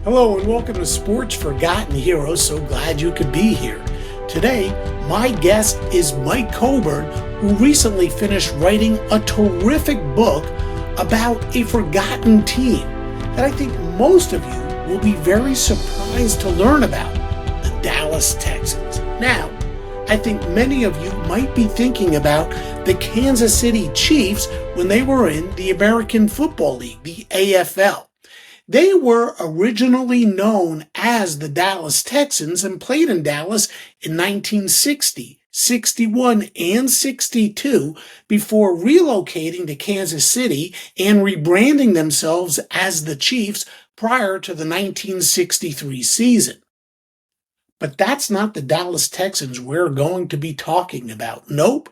Hello and welcome to Sports Forgotten Heroes. So glad you could be here. Today, my guest is Mike Cobern, who recently finished writing a terrific book about a forgotten team that I think most of you will be very surprised to learn about, the Dallas Texans. Now, I think many of you might be thinking about the Kansas City Chiefs when they were in the American Football League, the AFL. They were originally known as the Dallas Texans and played in Dallas in 1960, 61, and 62 before relocating to Kansas City and rebranding themselves as the Chiefs prior to the 1963 season. But that's not the Dallas Texans we're going to be talking about. Nope.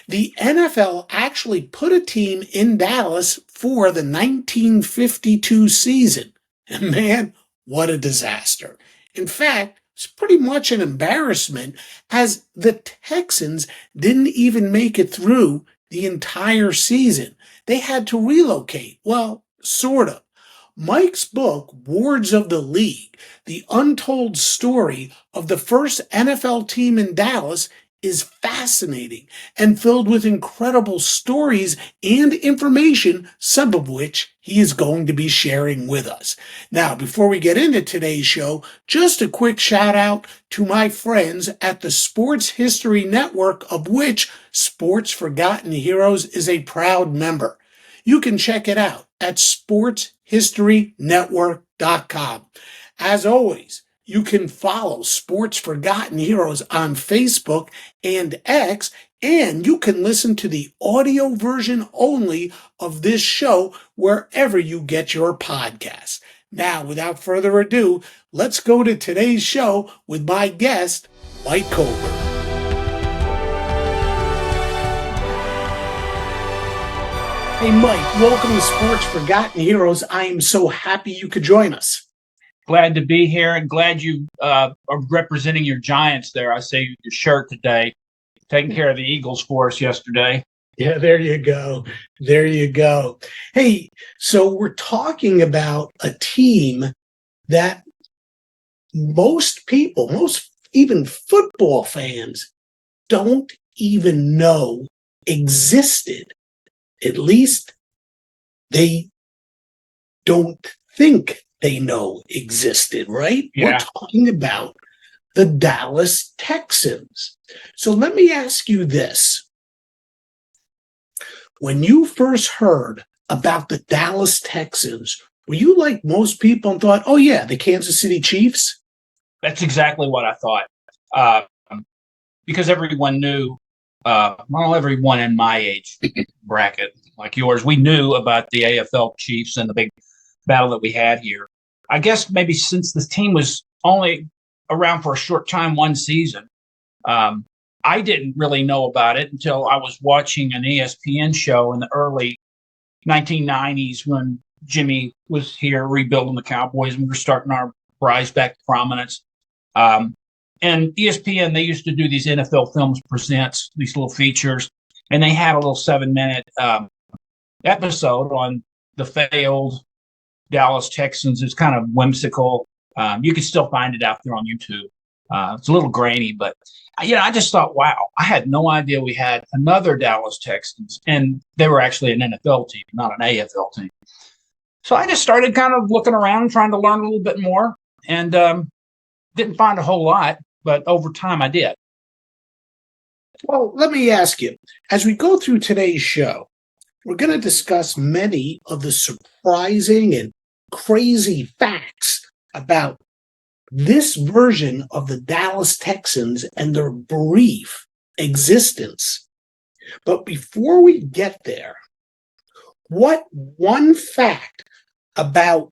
The NFL actually put a team in Dallas for the 1952 season. And man, what a disaster. In fact, it's pretty much an embarrassment as the Texans didn't even make it through the entire season. They had to relocate. Well, sort of. Mike's book, Wards of the League, the untold story of the first NFL team in Dallas, is fascinating and filled with incredible stories and information, some of which he is going to be sharing with us. Now, before we get into today's show, just a quick shout out to my friends at the Sports History Network, of which Sports Forgotten Heroes is a proud member. You can check it out at sportshistorynetwork.com. As always, you can follow Sports Forgotten Heroes on Facebook and X, and you can listen to the audio version only of this show wherever you get your podcasts. Now, without further ado, let's go to today's show with my guest, Mike Cobern. Hey, Mike, welcome to Sports Forgotten Heroes. I am so happy you could join us. Glad to be here and glad you are representing your Giants there. I see your shirt today, taking care of the Eagles for us yesterday. Yeah, there you go. There you go. Hey, so we're talking about a team that most people, most even football fans, don't even know existed. At least they don't think they know existed, right? Yeah. We're talking about the Dallas Texans. So let me ask you this. When you first heard about the Dallas Texans, were you like most people and thought, oh yeah, the Kansas City Chiefs? That's exactly what I thought. Because everyone knew, well, everyone in my age bracket, like yours, we knew about the AFL Chiefs and the big battle that we had here. I guess maybe since the team was only around for a short time, one season, I didn't really know about it until I was watching an ESPN show in the early 1990s when Jimmy was here rebuilding the Cowboys and we were starting our rise back to prominence. And ESPN, they used to do these NFL Films Presents, these little features, and they had a little 7-minute episode on the failed Dallas Texans. It's kind of whimsical. You can still find it out there on YouTube. It's a little grainy, but I just thought, wow, I had no idea we had another Dallas Texans, and they were actually an NFL team, not an AFL team. So I just started kind of looking around, trying to learn a little bit more, and didn't find a whole lot, but over time I did. Well, let me ask you, as we go through today's show, we're going to discuss many of the surprising and crazy facts about this version of the Dallas Texans and their brief existence. But before we get there, what one fact about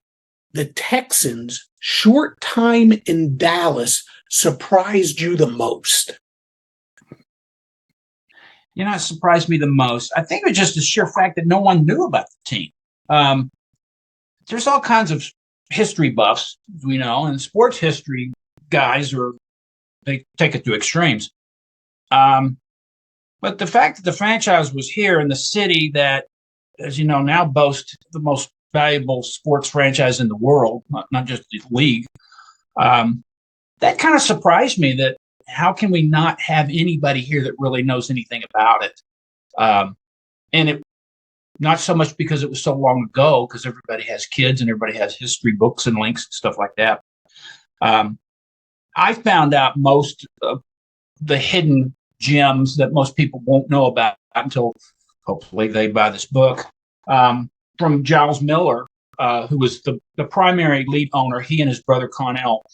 the Texans' short time in Dallas surprised you the most? It surprised me the most. I think it was just the sheer fact that no one knew about the team. There's all kinds of history buffs, as we know, and sports history guys they take it to extremes. But the fact that the franchise was here in the city that, as you know, now boasts the most valuable sports franchise in the world, not just the league. That kind of surprised me that how can we not have anybody here that really knows anything about it? And it not so much because it was so long ago, because everybody has kids and everybody has history books and links and stuff like that. I found out most of the hidden gems that most people won't know about until hopefully they buy this book, from Giles Miller, who was the primary lead owner. He and his brother Connell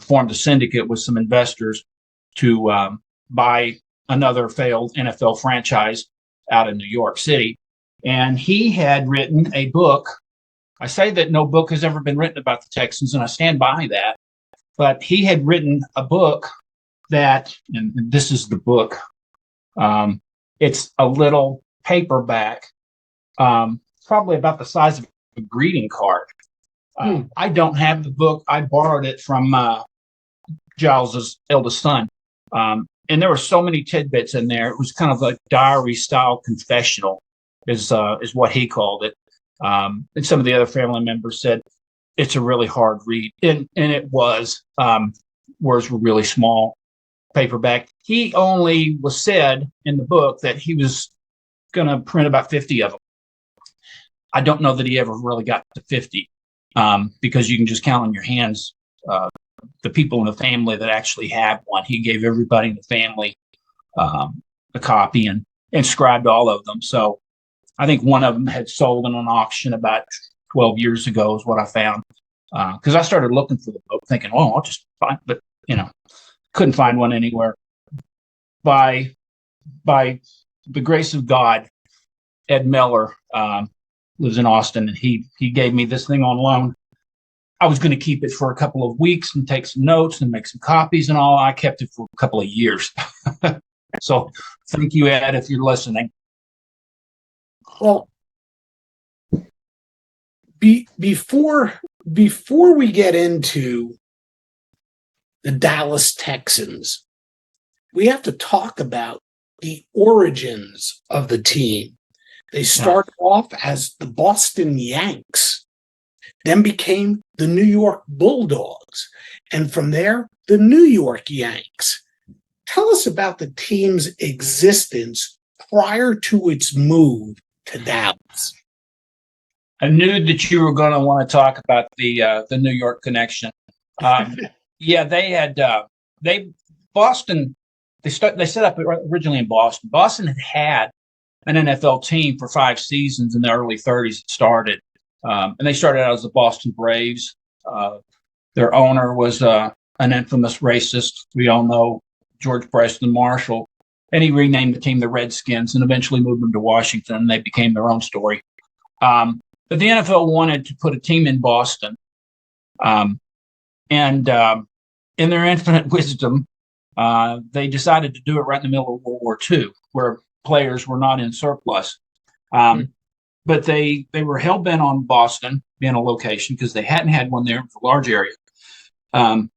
formed a syndicate with some investors to buy another failed NFL franchise out in New York City. And he had written a book. I say that no book has ever been written about the Texans, and I stand by that. But he had written a book that, and this is the book, it's a little paperback, probably about the size of a greeting card. I don't have the book. I borrowed it from Giles's eldest son. And there were so many tidbits in there. It was kind of a diary-style confessional, is what he called it. And some of the other family members said it's a really hard read, and it was. Words were really small, paperback. He only was said in the book that he was going to print about 50 of them. I don't know that he ever really got to 50, because you can just count on your hands the people in the family that actually had one. He gave everybody in the family a copy and inscribed all of them. So I think one of them had sold in an auction about 12 years ago is what I found. Because I started looking for the book thinking, well, I'll just find, but, couldn't find one anywhere. By the grace of God, Ed Miller lives in Austin, and he gave me this thing on loan. I was going to keep it for a couple of weeks and take some notes and make some copies and all. I kept it for a couple of years. So thank you, Ed, if you're listening. Well, before we get into the Dallas Texans, we have to talk about the origins of the team. They started off as the Boston Yanks, then became the New York Bulldogs, and from there, the New York Yanks. Tell us about the team's existence prior to its move to Dallas. I knew that you were going to want to talk about the New York connection. Yeah, they had Boston. They set up originally in Boston. Boston had an NFL team for 5 seasons in the early 30s. It started, and they started out as the Boston Braves. Their owner was an infamous racist. We all know George Preston Marshall, and he renamed the team the Redskins and eventually moved them to Washington. And they became their own story. But the NFL wanted to put a team in Boston, and in their infinite wisdom, they decided to do it right in the middle of World War II, where players were not in surplus. But they were hell-bent on Boston being a location because they hadn't had one there. It was a large area. And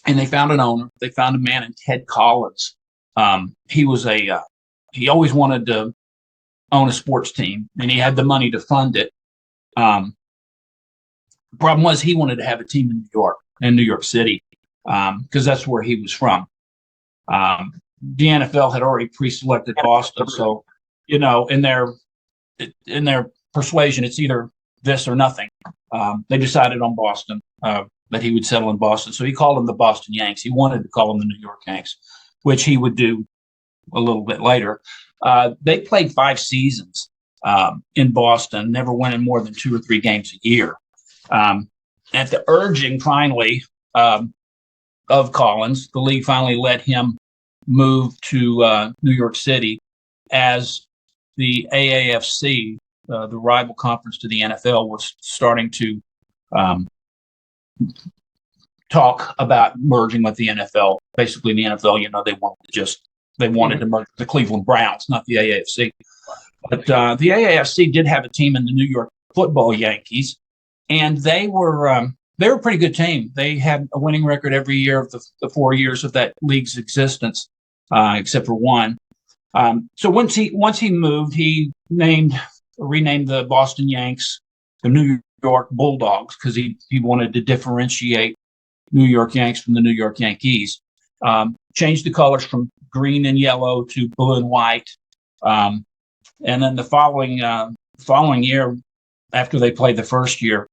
they found an owner. They found a man named Ted Collins. He was he always wanted to own a sports team, and he had the money to fund it. The problem was he wanted to have a team in New York City, because that's where he was from. The NFL had already pre-selected Boston, so in their persuasion, it's either this or nothing. They decided on Boston, that he would settle in Boston. So he called them the Boston Yanks. He wanted to call them the New York Yanks, which he would do a little bit later. They played 5 seasons in Boston, never winning more than 2 or 3 games a year. At the urging, finally, of Collins, the league finally let him move to New York City as the AAFC, the rival conference to the NFL, was starting to talk about merging with the NFL. Basically, the NFL, they wanted to merge the Cleveland Browns, not the AAFC. But the AAFC did have a team in the New York Football Yankees, and they were a pretty good team. They had a winning record every year of the 4 years of that league's existence, except for one. So once he moved, he renamed the Boston Yanks the New York Bulldogs because he wanted to differentiate New York Yanks from the New York Yankees. Changed the colors from green and yellow to blue and white. And then the following year, after they played the first year,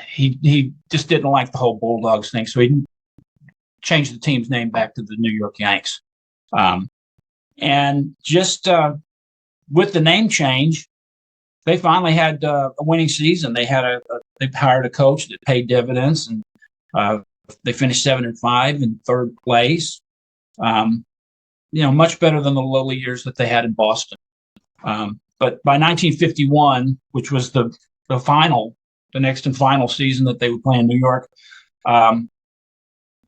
he just didn't like the whole Bulldogs thing, so he changed the team's name back to the New York Yanks. And just with the name change, they finally had a winning season. They hired a coach that paid dividends, and they finished 7-5 in third place. Much better than the lowly years that they had in Boston. But by 1951, which was the next and final season that they would play in New York,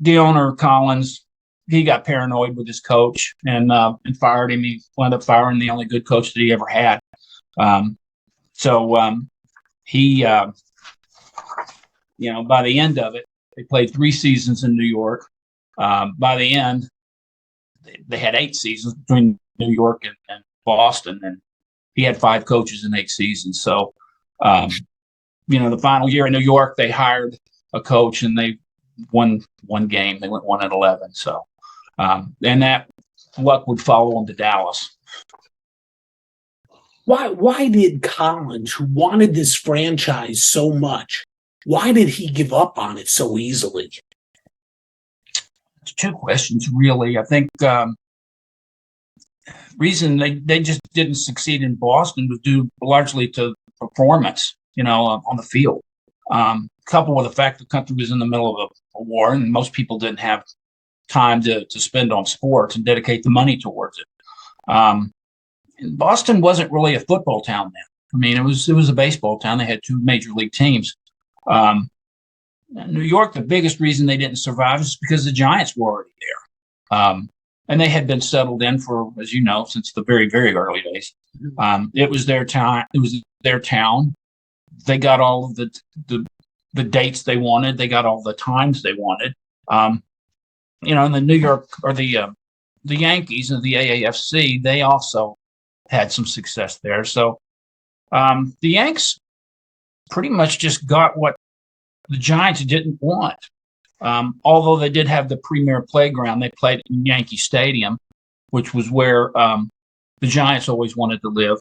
the owner, Collins, he got paranoid with his coach and fired him. He wound up firing the only good coach that he ever had. He, by the end of it, they played 3 seasons in New York. By the end, they had 8 seasons between New York and Boston, and he had 5 coaches in 8 seasons. So, the final year in New York, they hired a coach and they won one game. They went 1-11. So, and that luck would follow them to Dallas. Why did Collins, who wanted this franchise so much, why did he give up on it so easily? It's 2 questions, really. I think reason they just didn't succeed in Boston was due largely to performance, on the field. Coupled with the fact the country was in the middle of a war and most people didn't have time to spend on sports and dedicate the money towards it. And Boston wasn't really a football town then. I mean, it was a baseball town. They had 2 major league teams. New York, the biggest reason they didn't survive is because the Giants were already there. And they had been settled in for, as you know, since the very, very early days. It was their town. It was their town. They got all of the dates they wanted. They got all the times they wanted. And the New York or the Yankees of the AAFC, they also had some success there. So the Yanks pretty much just got what the Giants didn't want. Although they did have the premier playground, they played in Yankee Stadium, which was where the Giants always wanted to live.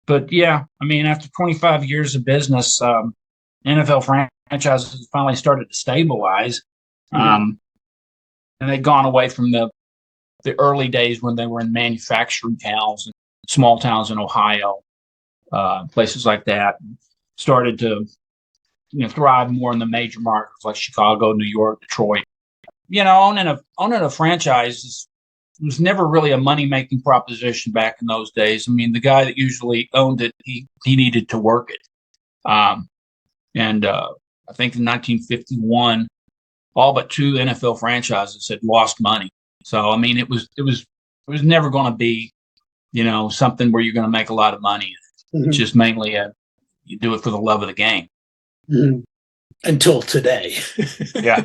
But yeah, I mean, after 25 years of business, NFL franchises finally started to stabilize. And they'd gone away from the early days when they were in manufacturing towns and small towns in Ohio, places like that, and started to thrive more in the major markets like Chicago, New York, Detroit. Owning a franchise was never really a money-making proposition back in those days. I mean, the guy that usually owned it, he needed to work it. I think in 1951, all but 2 NFL franchises had lost money. So, I mean, it was never going to be, something where you're going to make a lot of money. Mm-hmm. It's just mainly you do it for the love of the game. Mm-hmm. Until today. Yeah.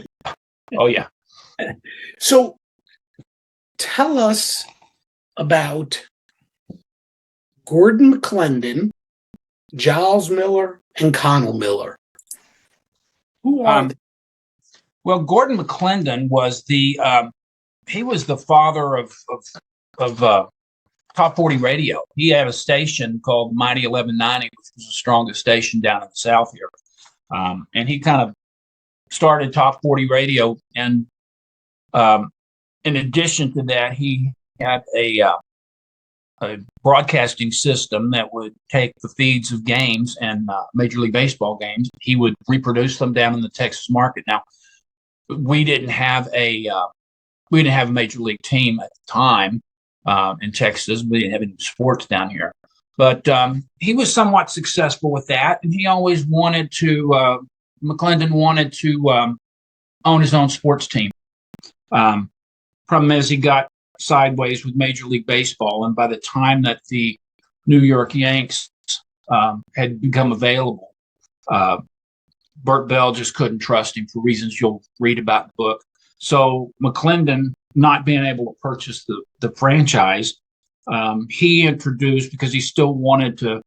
Oh, yeah. So tell us about Gordon McClendon, Giles Miller, and Connell Miller. Who are they? Well, Gordon McClendon was he was the father of Top 40 radio. He had a station called Mighty 1190, which was the strongest station down in the South here. And he kind of started Top 40 radio. And in addition to that, he had a broadcasting system that would take the feeds of games and Major League Baseball games. He would reproduce them down in the Texas market. Now, we didn't have a major league team at the time in Texas. We didn't have any sports down here, but he was somewhat successful with that, and he always wanted to. McClendon wanted to own his own sports team. Problem is, he got sideways with Major League Baseball, and by the time that the New York Yanks had become available, Bert Bell just couldn't trust him for reasons you'll read about in the book. So McClendon, not being able to purchase the franchise, he introduced, because he still wanted to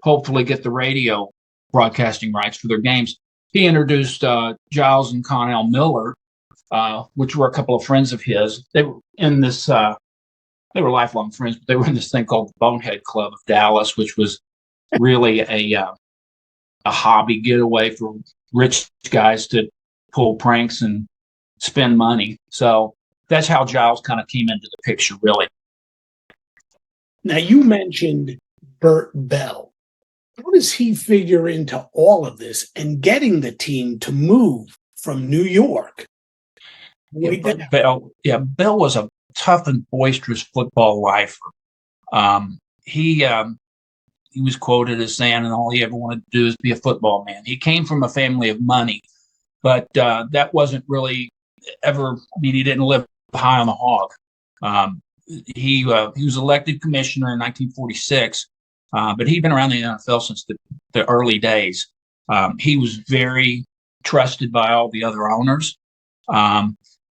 hopefully get the radio broadcasting rights for their games. He introduced Giles and Connell Miller, which were a couple of friends of his. They were in this. They were lifelong friends, but they were in this thing called the Bonehead Club of Dallas, which was really a hobby getaway for rich guys to pull pranks and spend money. So that's how Giles kind of came into the picture, really. Now, you mentioned Bert Bell. How does he figure into all of this and getting the team to move from New York? Bell was a tough and boisterous football lifer. He was quoted as saying, and all he ever wanted to do is be a football man. He came from a family of money, but that wasn't really ever. I mean, he didn't live high on the hog. He was elected commissioner in 1946, but he'd been around the NFL since the early days. He was very trusted by all the other owners.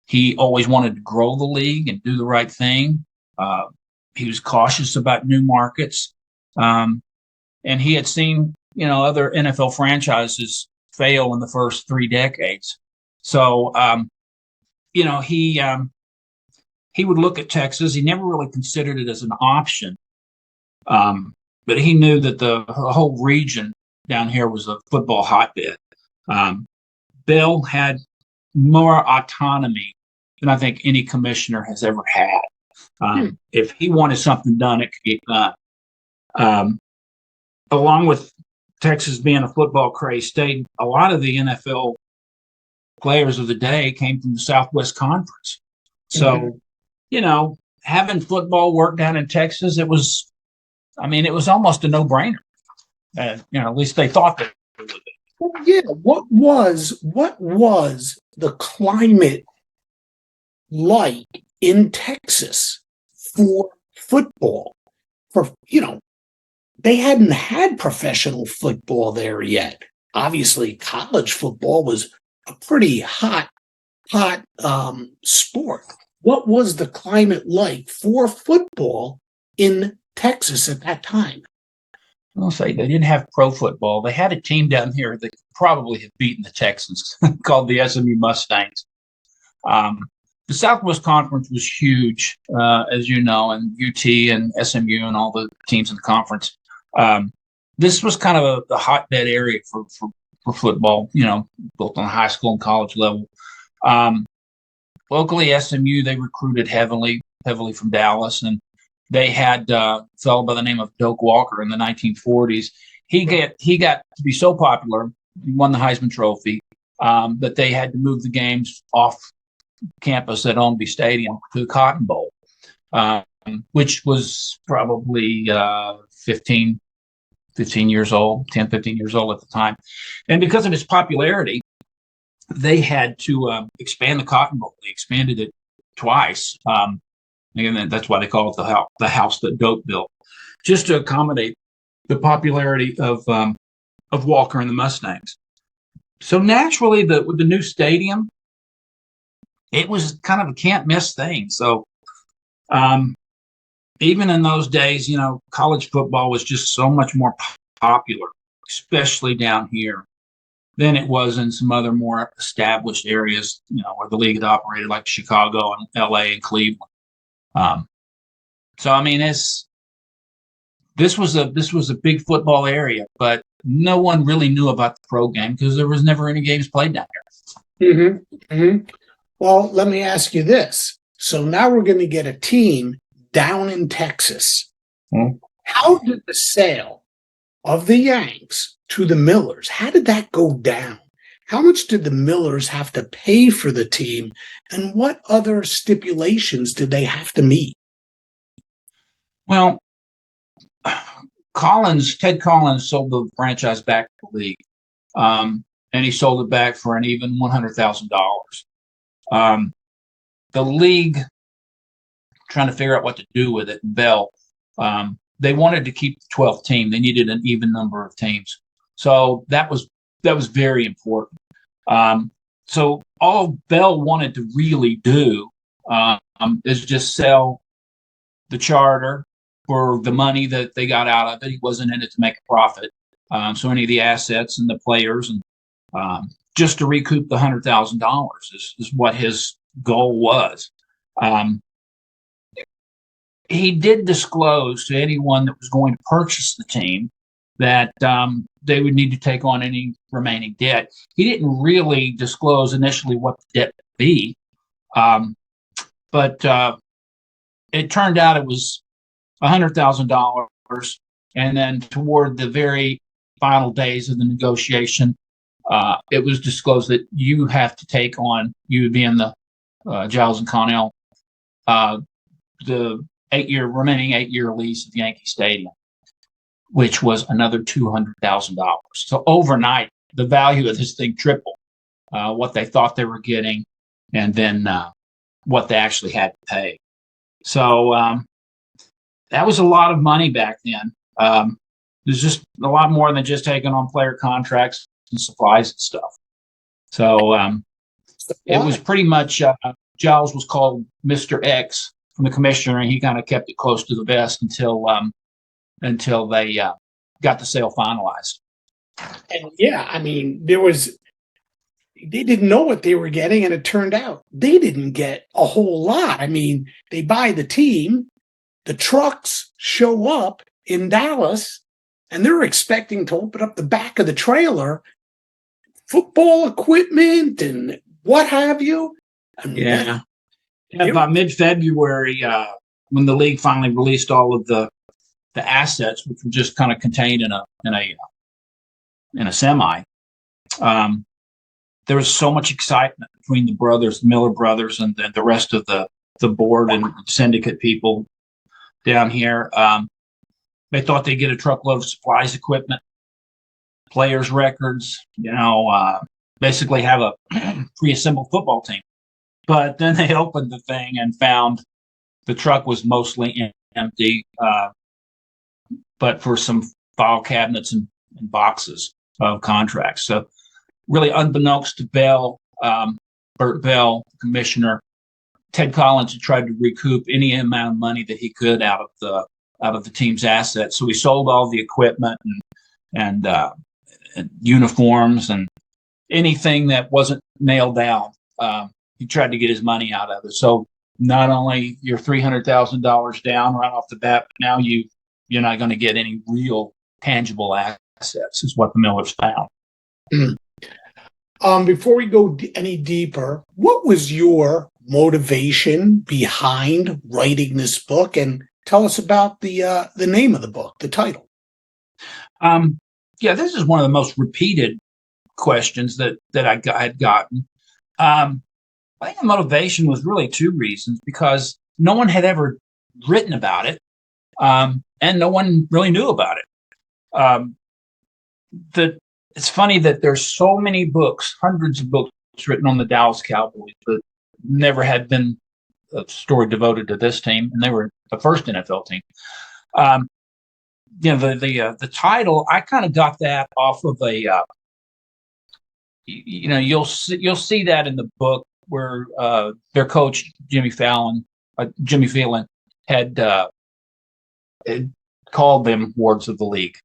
He always wanted to grow the league and do the right thing. He was cautious about new markets. And he had seen, other NFL franchises fail in the first 3 decades. So, he would look at Texas. He never really considered it as an option. But he knew that the whole region down here was a football hotbed. Bill had more autonomy than I think any commissioner has ever had. If he wanted something done, it could get done. Along with Texas being a football crazed state, a lot of the NFL players of the day came from the Southwest Conference. So, having football work down in Texas, it was almost a no-brainer. At least they thought that it would be. Well, yeah. What was the climate like in Texas for football? They hadn't had professional football there yet. Obviously, college football was a pretty hot sport. What was the climate like for football in Texas at that time? I'll say they didn't have pro football. They had a team down here that could probably have beaten the Texans called the SMU Mustangs. The Southwest Conference was huge, as you know, and UT and SMU and all the teams in the conference. This was kind of a hotbed area for football, both on the high school and college level. Locally, SMU, they recruited heavily from Dallas, and they had a fellow by the name of Doak Walker in the 1940s. He got to be so popular, he won the Heisman Trophy, that they had to move the games off campus at Ownby Stadium to the Cotton Bowl, which was probably 15 years old, 10, 15 years old at the time. And because of its popularity, they had to expand the Cotton Bowl. They expanded it twice. And that's why they call it the house that Doak built, just to accommodate the popularity of Walker and the Mustangs. So naturally, with the new stadium, it was kind of a can't miss thing. So even in those days, college football was just so much more popular, especially down here, than it was in some other more established areas, where the league had operated, like Chicago and LA and Cleveland. So I mean, this was a big football area, but no one really knew about the pro game because there was never any games played down here. Mm-hmm. Mm-hmm. Well, let me ask you this. So now we're going to get a team down in Texas. Mm-hmm. How did the sale of the Yanks to the Millers, how did that go down? How much did the Millers have to pay for the team, and what other stipulations did they have to meet? Well, Ted Collins sold the franchise back to the league, and he sold it back for an even $100,000. The league, trying to figure out what to do with it, and Bell, they wanted to keep the 12th team. They needed an even number of teams. So that was very important. So all Bell wanted to really do is just sell the charter, for the money that they got out of it. He wasn't in it to make a profit. So any of the assets and the players, and just to recoup the $100,000 is what his goal was. He did disclose to anyone that was going to purchase the team that they would need to take on any remaining debt. He didn't really disclose initially what the debt would be, but it turned out it was $100,000. And then toward the very final days of the negotiation, it was disclosed that you have to take on, you would be in the Giles and Connell, the remaining 8-year lease at Yankee Stadium, which was another $200,000. So overnight, the value of this thing tripled, what they thought they were getting, and then what they actually had to pay. So that was a lot of money back then. There's just a lot more than just taking on player contracts and supplies and stuff. So it was pretty much, Giles was called Mr. X from the commissioner, and he kind of kept it close to the vest until they got the sale finalized. And yeah, I mean, they didn't know what they were getting, and it turned out they didn't get a whole lot. I mean, they buy the team, the trucks show up in Dallas, and they're expecting to open up the back of the trailer, football equipment and what have you. Yeah. By mid-February, when the league finally released all of the assets, which were just kind of contained in a semi, there was so much excitement between the brothers, the Miller brothers, and the rest of the board and syndicate people down here. They thought they'd get a truckload of supplies, equipment, players' records, basically have a pre-assembled football team. But then they opened the thing and found the truck was mostly empty, but for some file cabinets and boxes of contracts. So really unbeknownst to Bell, Bert Bell, the commissioner, Ted Collins had tried to recoup any amount of money that he could out of the team's assets. So he sold all the equipment and uniforms and anything that wasn't nailed down. He tried to get his money out of it. So not only you're $300,000 down right off the bat, but now you're not going to get any real tangible assets, is what the Millers found. Before we go any deeper, what was your motivation behind writing this book? And tell us about the name of the book, the title. Yeah, this is one of the most repeated questions that I had gotten. I think the motivation was really two reasons, because no one had ever written about it, and no one really knew about it. It's funny that there's so many books, hundreds of books written on the Dallas Cowboys, but never had been a story devoted to this team, and they were the first NFL team. The title, I kind of got that off of a, you'll see that in the book where their coach Jimmy Fallon had called them wards of the league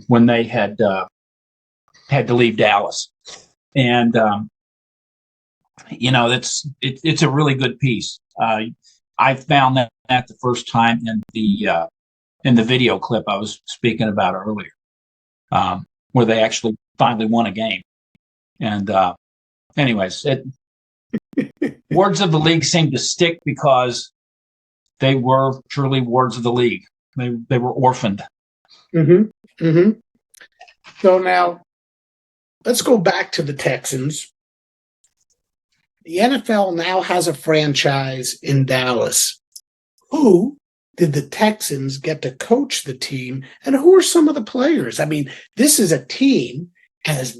when they had to leave Dallas, and it's a really good piece. I found that the first time in the video clip I was speaking about earlier, where they actually finally won a game. And anyways, wards of the league seemed to stick because they were truly wards of the league. They were orphaned. Mm-hmm. Mm-hmm. So now let's go back to the Texans. The NFL now has a franchise in Dallas. Who did the Texans get to coach the team, and who are some of the players? I mean, this is a team, as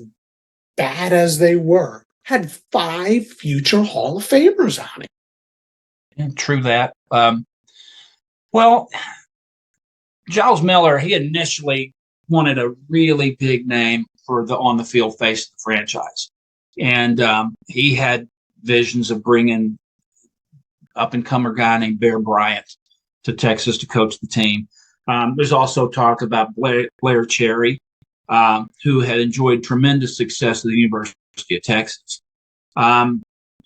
bad as they were, had 5 future Hall of Famers on it. Yeah, true that. Well, Giles Miller, he initially wanted a really big name for the on-the-field face of the franchise. And he had visions of bringing up-and-comer guy named Bear Bryant to Texas to coach the team. There's also talk about Blair Cherry, who had enjoyed tremendous success at the University of Texas.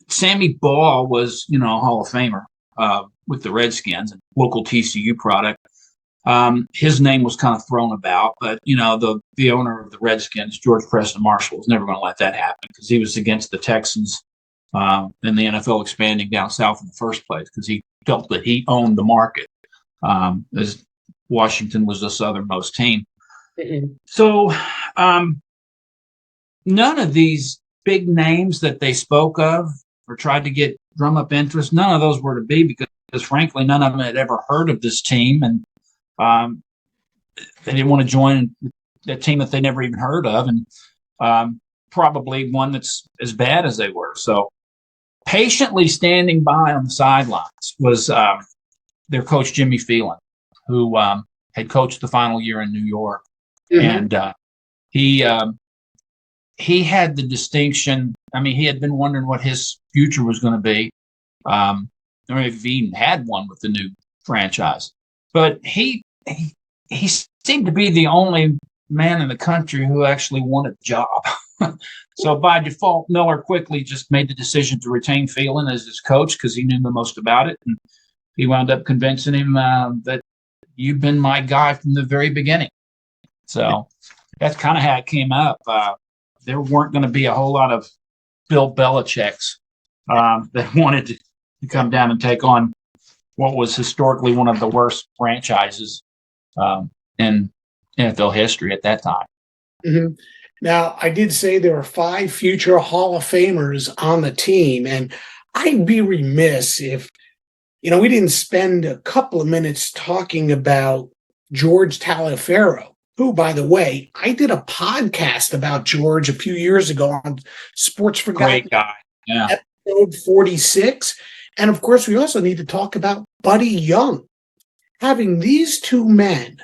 Sammy Baugh was, a Hall of Famer with the Redskins, a local TCU product. His name was kind of thrown about, but the owner of the Redskins, George Preston Marshall, was never going to let that happen because he was against the Texans and the NFL expanding down south in the first place because he felt that he owned the market, as Washington was the southernmost team. Mm-hmm. So none of these big names that they spoke of or tried to drum up interest, none of those were to be because frankly, none of them had ever heard of this team, and they didn't want to join a team that they never even heard of, and probably one that's as bad as they were. So patiently standing by on the sidelines was their coach, Jimmy Phelan, who had coached the final year in New York. Mm-hmm. And he had the distinction. I mean, he had been wondering what his future was going to be, or if he even had one with the new franchise. But he seemed to be the only man in the country who actually wanted the job. So by default, Miller quickly just made the decision to retain Phelan as his coach because he knew the most about it. And he wound up convincing him that you've been my guy from the very beginning. So that's kind of how it came up. There weren't going to be a whole lot of Bill Belichick's that wanted to come down and take on what was historically one of the worst franchises in NFL history at that time. Mm-hmm. Now, I did say there are 5 future Hall of Famers on the team, and I'd be remiss if, we didn't spend a couple of minutes talking about George Taliaferro, who, by the way, I did a podcast about George a few years ago on Sports Forgotten. Great guy. Yeah. Episode 46. And of course, we also need to talk about Buddy Young. Having these 2 men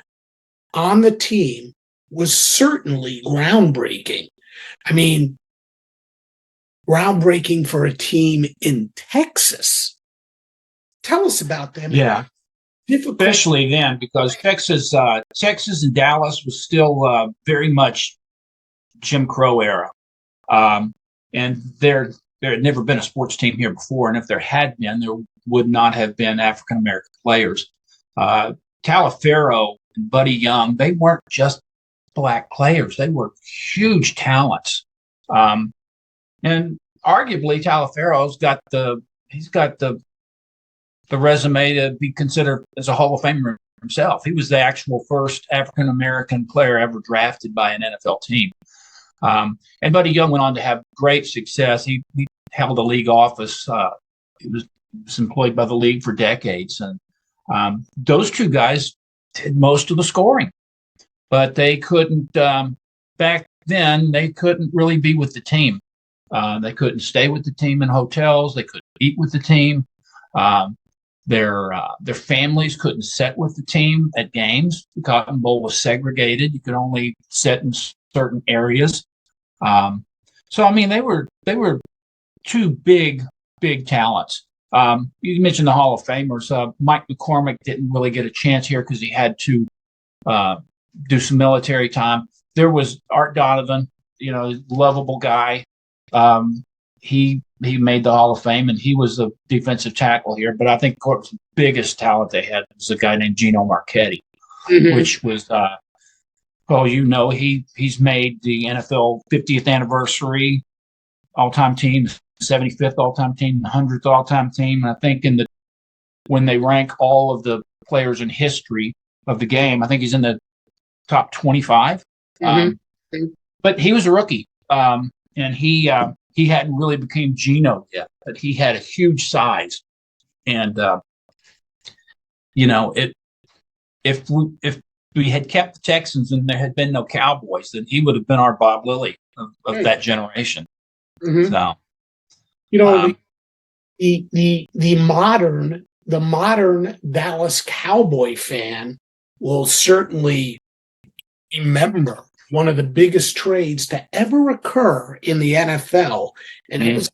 on the team was certainly groundbreaking. I mean, groundbreaking for a team in Texas. Tell us about them. Yeah. Especially then, because Texas and Dallas was still very much Jim Crow era. And there had never been a sports team here before. And if there had been, there would not have been African-American players. Taliaferro and Buddy Young, they weren't just black players. They were huge talents. And arguably Taliaferro's got the resume to be considered as a Hall of Famer himself. He was the actual first African-American player ever drafted by an NFL team. And Buddy Young went on to have great success. He held a league office. He was employed by the league for decades. And those 2 guys did most of the scoring. But they couldn't, back then, they couldn't really be with the team. They couldn't stay with the team in hotels. They couldn't eat with the team. Their families couldn't sit with the team at games. The Cotton Bowl was segregated. You could only sit in certain areas. So I mean, they were 2 big talents. You mentioned the Hall of Famers. Mike McCormick didn't really get a chance here because he had to do some military time. There was Art Donovan, lovable guy. He made the Hall of Fame, and he was the defensive tackle here. But I think, of course, the biggest talent they had was a guy named Gino Marchetti, mm-hmm. which was, he's made the NFL 50th anniversary all-time team, 75th all-time team, 100th all-time team. And I think when they rank all of the players in history of the game, I think he's in the top 25. Mm-hmm. But he was a rookie, and he hadn't really became Geno yet, but he had a huge size. And, if we had kept the Texans and there had been no Cowboys, then he would have been our Bob Lilly of that generation. Mm-hmm. So, the modern Dallas Cowboy fan will certainly remember one of the biggest trades to ever occur in the NFL. And it was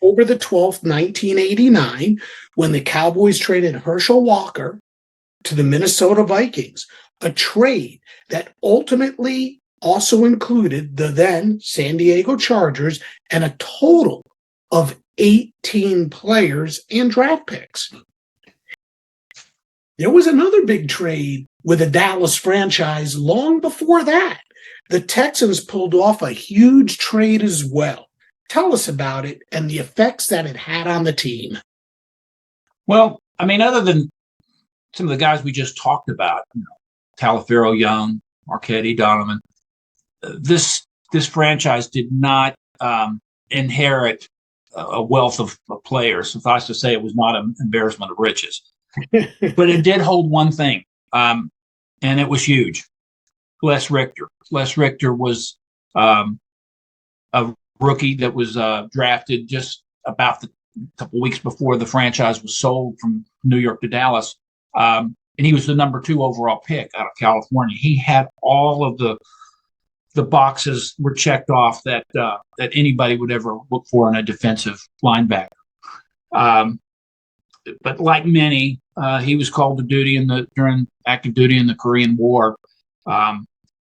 October the 12th, 1989, when the Cowboys traded Herschel Walker to the Minnesota Vikings, a trade that ultimately also included the then San Diego Chargers and a total of 18 players and draft picks. There was another big trade with the Dallas franchise long before that. The Texans pulled off a huge trade as well. Tell us about it and the effects that it had on the team. Well, I mean, other than some of the guys we just talked about, Talaferro, Young, Marchetti, Donovan, this franchise did not inherit a wealth of players. Suffice to say, it was not an embarrassment of riches. But it did hold one thing, and it was huge. Les Richter. Les Richter was a rookie that was drafted just about a couple weeks before the franchise was sold from New York to Dallas. And he was the number 2 overall pick out of California. He had all of the boxes were checked off that anybody would ever look for in a defensive linebacker. But like many, he was called to duty during active duty in the Korean War.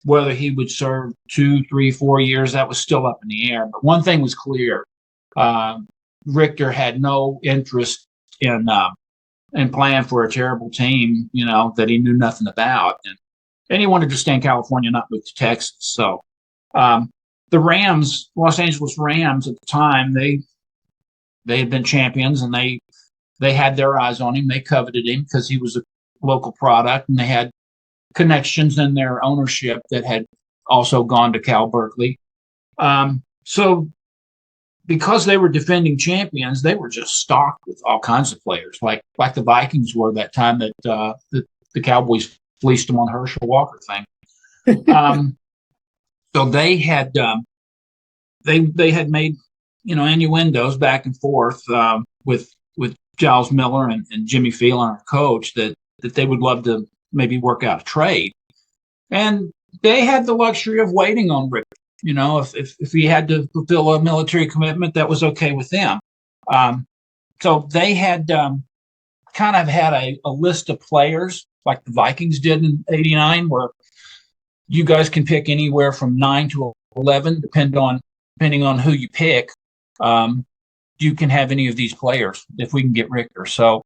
Whether he would serve 2, 3, 4 years, that was still up in the air. But one thing was clear: Richter had no interest in playing for a terrible team, that he knew nothing about, and he wanted to stay in California, not move to Texas. So the Rams, Los Angeles Rams, at the time, they had been champions, and they had their eyes on him. They coveted him because he was a local product, and they had connections in their ownership that had also gone to Cal Berkeley. So because they were defending champions, they were just stocked with all kinds of players, like the Vikings were that time that the Cowboys fleeced them on the Herschel Walker thing. So they had made innuendos back and forth with Giles Miller and Jimmy Phelan, our coach, that they would love to maybe work out a trade. And they had the luxury of waiting on Rick. If he had to fulfill a military commitment, that was okay with them. So they had kind of had a list of players like the Vikings did in '89, where you guys can pick anywhere from 9 to 11, depending on who you pick. You can have any of these players if we can get Richter. So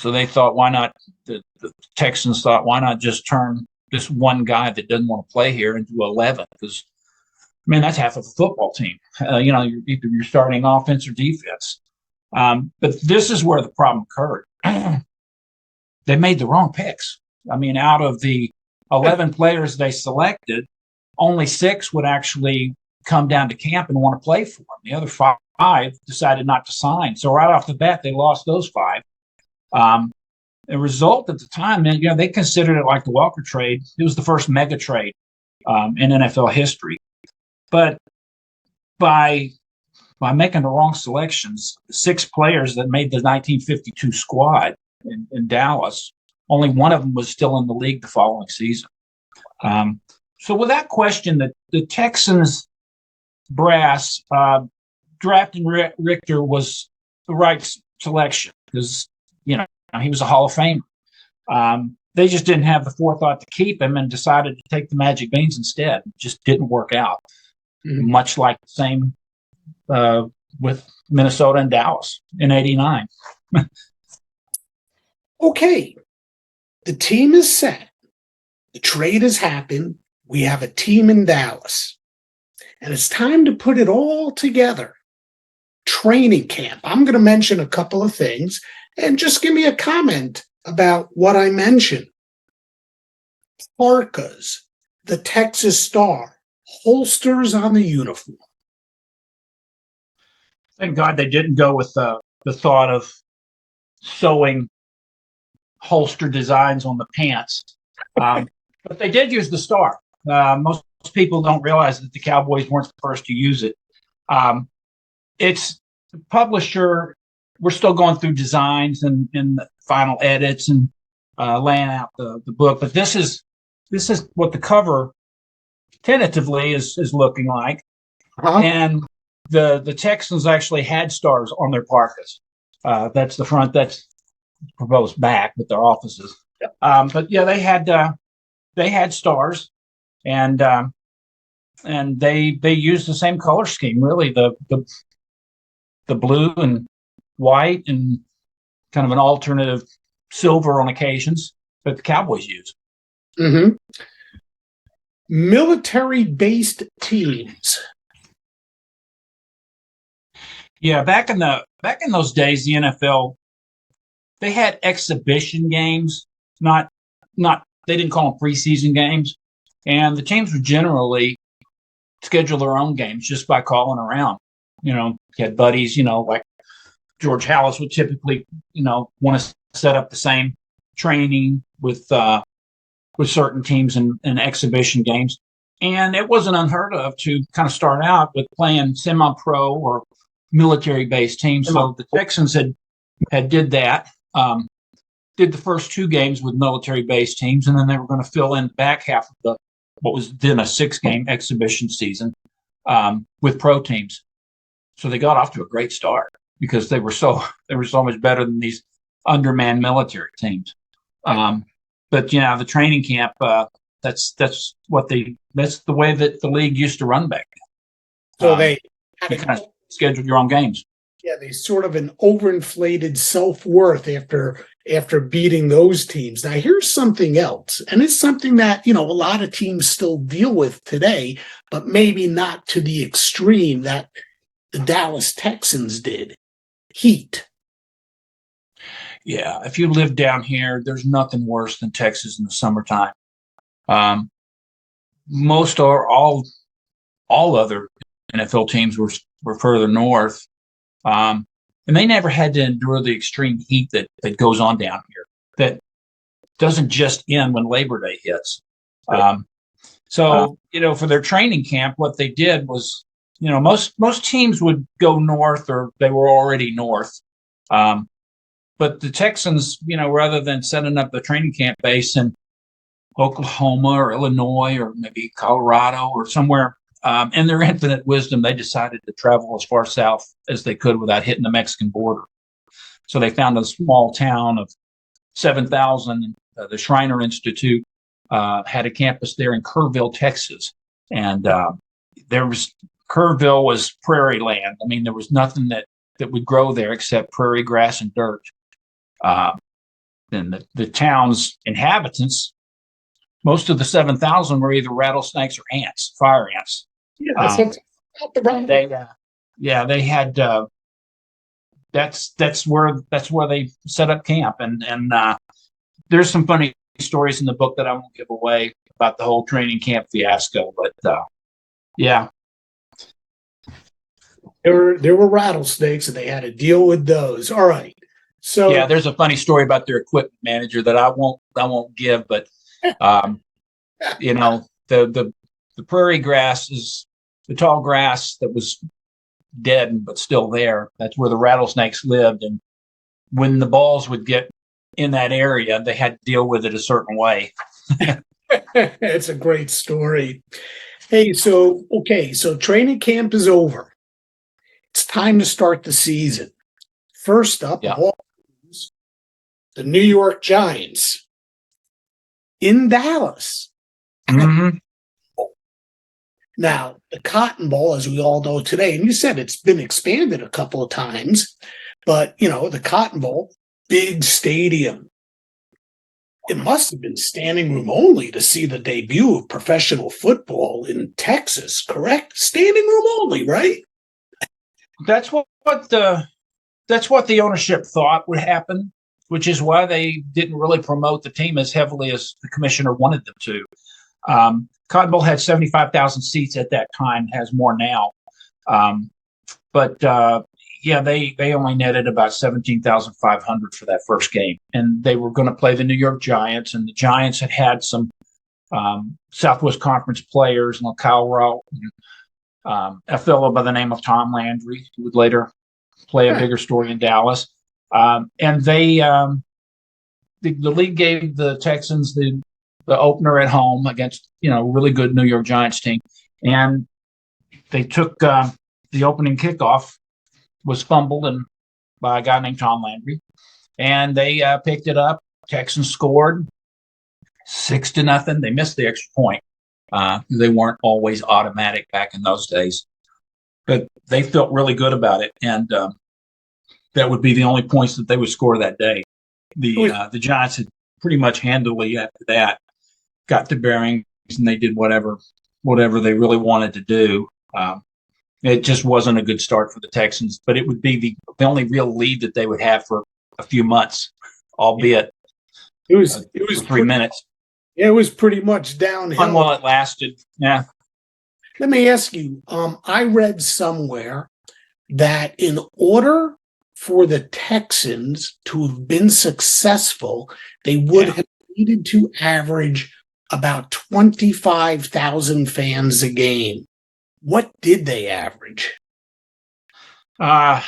they thought, why not? The Texans thought, why not just turn this one guy that doesn't want to play here into 11? Because, that's half of a football team. Either you're starting offense or defense. But this is where the problem occurred. They made the wrong picks. Out of the 11 players they selected, only 6 would actually come down to camp and want to play for them. The other 5 decided not to sign. So right off the bat, they lost those 5. The result at the time, they considered it like the Walker trade. It was the first mega trade in NFL history. But by making the wrong selections, 6 players that made the 1952 squad in Dallas, only one of them was still in the league the following season. So without question, the Texans brass drafting Richter was the right selection because, he was a Hall of Famer. They just didn't have the forethought to keep him and decided to take the Magic Beans instead. It just didn't work out. Mm-hmm. Much like the same with Minnesota and Dallas in '89. Okay, the team is set. The trade has happened. We have a team in Dallas. And it's time to put it all together. Training camp. I'm going to mention a couple of things and just give me a comment about what I mentioned. Parkas, the Texas Star, holsters on the uniform. Thank God they didn't go with the thought of sewing holster designs on the pants. But they did use the star. Most people don't realize that the Cowboys weren't the first to use it. It's the publisher. We're still going through designs and the final edits and laying out the book. But this is what the cover tentatively is looking like. Uh-huh. And the Texans actually had stars on their parkas. That's the front. That's proposed back with their offices. But yeah, they had stars, and they used the same color scheme, really, the blue and white and kind of an alternative silver on occasions that the Cowboys use. Mm-hmm. Military-based teams. Yeah, back in those days, the NFL, they had exhibition games, not they didn't call them preseason games, and the teams would generally schedule their own games just by calling around. You had buddies, like George Hallis would typically, want to set up the same training with certain teams in exhibition games. And it wasn't unheard of to kind of start out with playing semi-pro or military-based teams. So the Texans had did that, did the first two games with military-based teams, and then they were going to fill in the back half of what was then a 6-game exhibition season with pro teams. So they got off to a great start because they were so much better than these undermanned military teams. But the training camp, that's the way that the league used to run back then. So they you kind of scheduled your own games. Yeah, they sort of an overinflated self-worth after beating those teams. Now, here's something else, and it's something that, a lot of teams still deal with today, but maybe not to the extreme that the Dallas Texans did. Heat. Yeah, if you live down here, there's nothing worse than Texas in the summertime. Most or all other NFL teams were further north. And they never had to endure the extreme heat that goes on down here. That doesn't just end when Labor Day hits. So for their training camp, what they did was, most teams would go north or they were already north. But the Texans, rather than setting up the training camp base in Oklahoma or Illinois or maybe Colorado or somewhere, in their infinite wisdom, they decided to travel as far south as they could without hitting the Mexican border. So they found a small town of 7,000. The Shriner Institute had a campus there in Kerrville, Texas. And Kerrville was prairie land. I mean, there was nothing that would grow there except prairie grass and dirt. Then the town's inhabitants, most of the 7,000 were either rattlesnakes or ants, fire ants. They had. That's where they set up camp, and there's some funny stories in the book that I won't give away about the whole training camp fiasco. But yeah, there were rattlesnakes, and they had to deal with those. All right. So yeah, there's a funny story about their equipment manager that I won't give, but the prairie grass is the tall grass that was dead but still there. That's where the rattlesnakes lived, and when the balls would get in that area, they had to deal with it a certain way. It's a great story. Hey, so training camp is over. It's time to start the season. First up, the New York Giants in Dallas. Mm-hmm. Now, the Cotton Bowl, as we all know today, and you said it's been expanded a couple of times, but, the Cotton Bowl, big stadium. It must have been standing room only to see the debut of professional football in Texas, correct? Standing room only, right? That's what the ownership thought would happen, which is why they didn't really promote the team as heavily as the commissioner wanted them to. Cotton Bowl had 75,000 seats at that time, has more now. But they only netted about 17,500 for that first game. And they were going to play the New York Giants, and the Giants had some Southwest Conference players, Kyle Rowell, a fellow by the name of Tom Landry, who would later play a bigger story in Dallas. And they the league gave the Texans the opener at home against really good New York Giants team, and they took the opening kickoff was fumbled by a guy named Tom Landry, and they picked it up. Texans scored 6-0. They missed the extra point. They weren't always automatic back in those days, but they felt really good about it, and that would be the only points that they would score that day. The Giants had pretty much handily after that got the bearings, and they did whatever they really wanted to do. It just wasn't a good start for the Texans, but it would be the only real lead that they would have for a few months, albeit it was 3 minutes. Yeah, it was pretty much downhill. While it lasted, yeah. Let me ask you, I read somewhere that in order for the Texans to have been successful, they would have needed to average about 25,000 fans a game. What did they average? I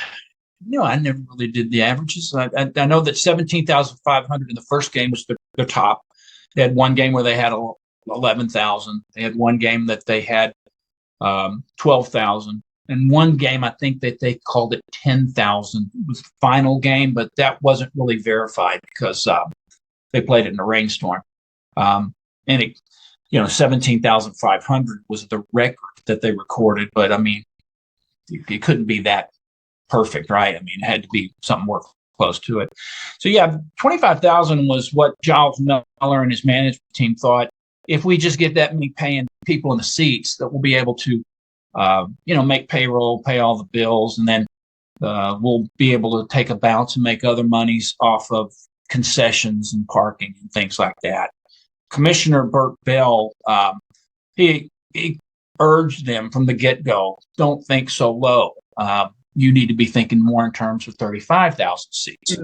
never really did the averages. I know that 17,500 in the first game was their top. They had one game where they had 11,000. They had one game that they had 12,000. And one game, I think that they called it 10,000. It was the final game, but that wasn't really verified because they played it in a rainstorm. And 17,500 was the record that they recorded. But I mean, it couldn't be that perfect, right? I mean, it had to be something more close to it. So yeah, 25,000 was what Giles Miller and his management team thought. If we just get that many paying people in the seats, that we'll be able to, make payroll, pay all the bills, and then we'll be able to take a bounce and make other monies off of concessions and parking and things like that. Commissioner Burt Bell, he urged them from the get-go, don't think so low. You need to be thinking more in terms of 35,000 seats.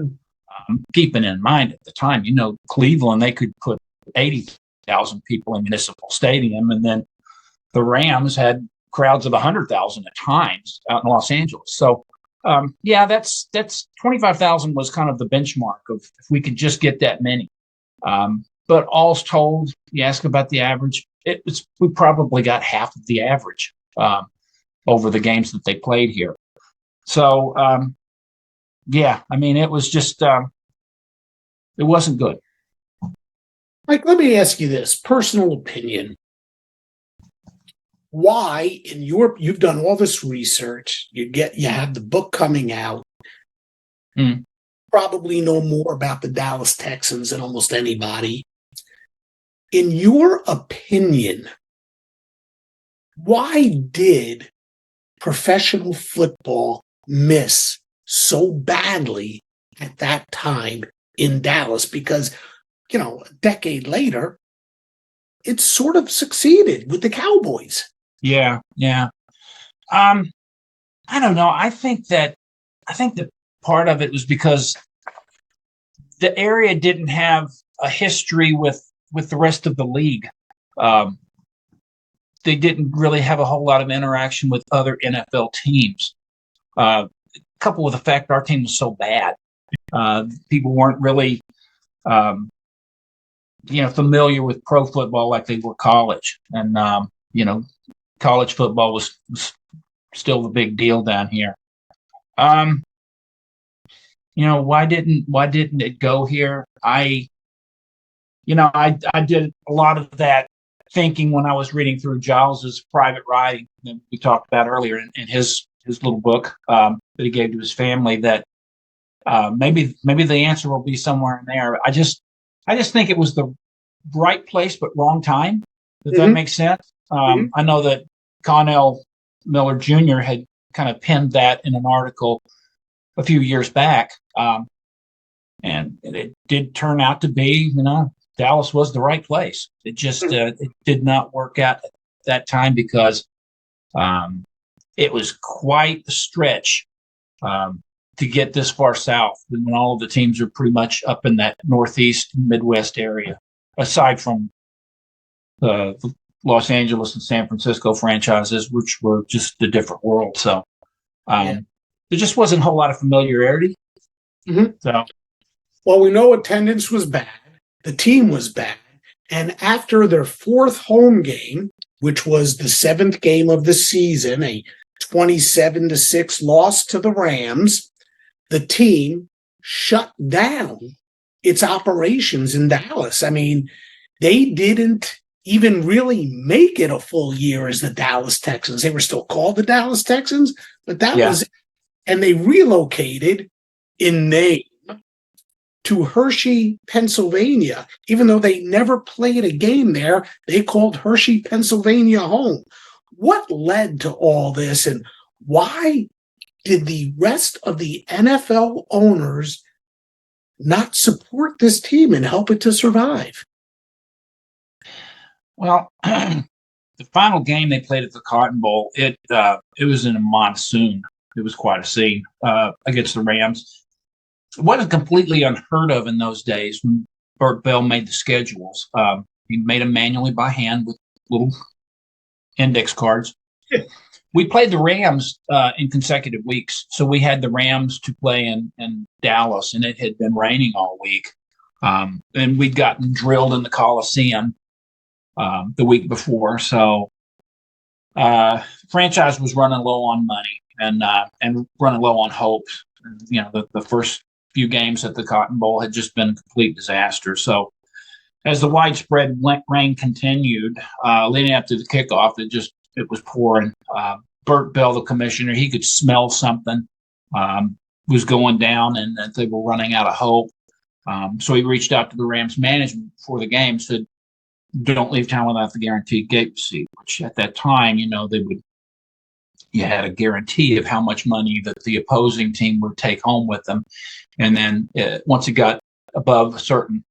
Keeping in mind at the time, Cleveland, they could put 80,000 people in Municipal Stadium, and then the Rams had crowds of 100,000 at times out in Los Angeles. So, that's 25,000 was kind of the benchmark of if we could just get that many. But all's told, you ask about the average, we probably got half of the average over the games that they played here. So, it was just, it wasn't good. Mike, let me ask you this, personal opinion. Why, you've done all this research, you have the book coming out, probably know more about the Dallas Texans than almost anybody. In your opinion, why did professional football miss so badly at that time in Dallas? Because, a decade later, it sort of succeeded with the Cowboys. Yeah. I don't know. I think that part of it was because the area didn't have a history with the rest of the league. They didn't really have a whole lot of interaction with other NFL teams. Coupled with the fact our team was so bad, people weren't really, familiar with pro football like they were college. And, college football was still the big deal down here. Why didn't it go here? I did a lot of that thinking when I was reading through Giles's private writing that we talked about earlier in his little book that he gave to his family, that maybe the answer will be somewhere in there. I just think it was the right place but wrong time. Does that make sense? I know that Connell Miller Jr. had kind of penned that in an article a few years back, and it did turn out to be, Dallas was the right place. It just it did not work out at that time because it was quite a stretch to get this far south when all of the teams are pretty much up in that Northeast, Midwest area, aside from the Los Angeles and San Francisco franchises, which were just a different world. So there just wasn't a whole lot of familiarity. So, well, we know attendance was bad. The team was bad. And after their fourth home game, which was the seventh game of the season, a 27-6 loss to the Rams, the team shut down its operations in Dallas. I mean, they didn't even really make it a full year as the Dallas Texans. They were still called the Dallas Texans, but that was it. And they relocated in name to Hershey, Pennsylvania. Even though they never played a game there, they called Hershey, Pennsylvania home. What led to all this, and why did the rest of the NFL owners not support this team and help it to survive? Well, the final game they played at the Cotton Bowl, it was in a monsoon. It was quite a scene against the Rams. It wasn't completely unheard of in those days when Burt Bell made the schedules. He made them manually by hand with little index cards. We played the Rams in consecutive weeks. So we had the Rams to play in Dallas, and it had been raining all week. And we'd gotten drilled in the Coliseum the week before. So franchise was running low on money and running low on hope. You know, the first few games at the Cotton Bowl had just been a complete disaster. So as the widespread rain continued, leading up to the kickoff, it was pouring. Burt Bell, the commissioner, he could smell something was going down and that they were running out of hope. So he reached out to the Rams management before the game, said, "Don't leave town without the guaranteed gate receipt," which at that time, you know, you had a guarantee of how much money that the opposing team would take home with them. And then once it got above a certain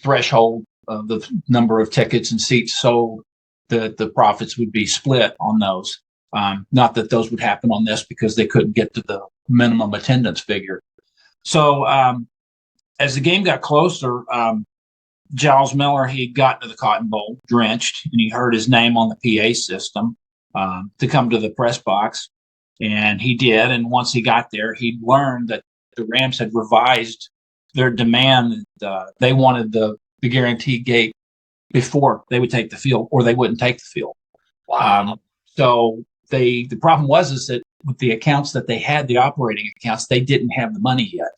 threshold of the number of tickets and seats sold, the profits would be split on those. Not that those would happen on this because they couldn't get to the minimum attendance figure. So as the game got closer, Giles Miller, he had gotten to the Cotton Bowl drenched, and he heard his name on the PA system to come to the press box. And he did. And once he got there, he learned that the Rams had revised their demand. They wanted the guaranteed gate before they would take the field, or they wouldn't take the field. Wow. So the problem was that with the accounts that they had, the operating accounts, they didn't have the money yet.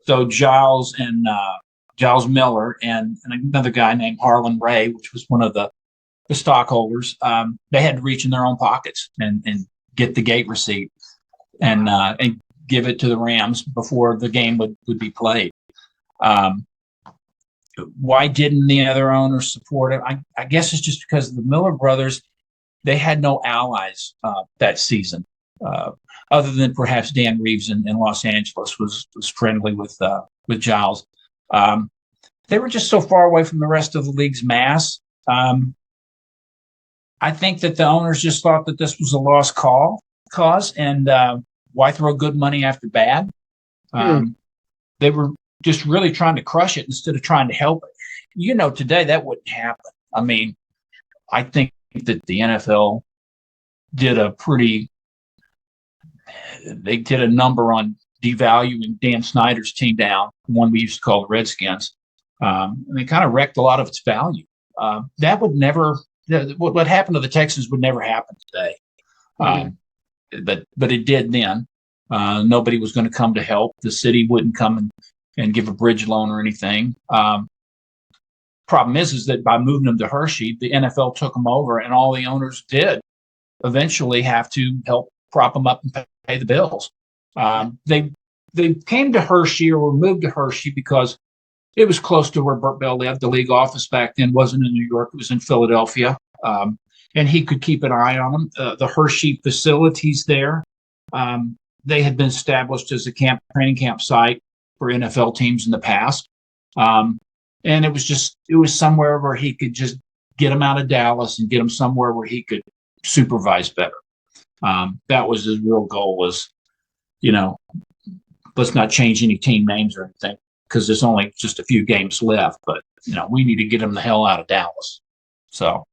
So Giles Miller and another guy named Harlan Ray, which was one of the stockholders, they had to reach in their own pockets and get the gate receipt and give it to the Rams before the game would be played. Why didn't the other owners support it? I guess it's just because the Miller brothers, they had no allies that season, other than perhaps Dan Reeves in Los Angeles was friendly with Giles. They were just so far away from the rest of the league's mass. I think that the owners just thought that this was a lost cause, and why throw good money after bad? They were just really trying to crush it instead of trying to help it. You know, today that wouldn't happen. I mean, I think that the NFL did they did a number on devaluing Dan Snyder's team down, one we used to call the Redskins. And they kind of wrecked a lot of its value. That would never, what happened to the Texans would never happen today. But it did then. Nobody was going to come to help. The city wouldn't come and give a bridge loan or anything. Problem is that by moving them to Hershey, the NFL took them over, and all the owners did eventually have to help prop them up and pay the bills. They came to Hershey or were moved to Hershey because it was close to where Burt Bell lived. The league office back then wasn't in New York; it was in Philadelphia, and he could keep an eye on them. The Hershey facilities there, they had been established as a training camp site for NFL teams in the past. And it was somewhere where he could just get them out of Dallas and get them somewhere where he could supervise better. That was his real goal was, you know, let's not change any team names or anything because there's only just a few games left, but, you know, we need to get them the hell out of Dallas. So.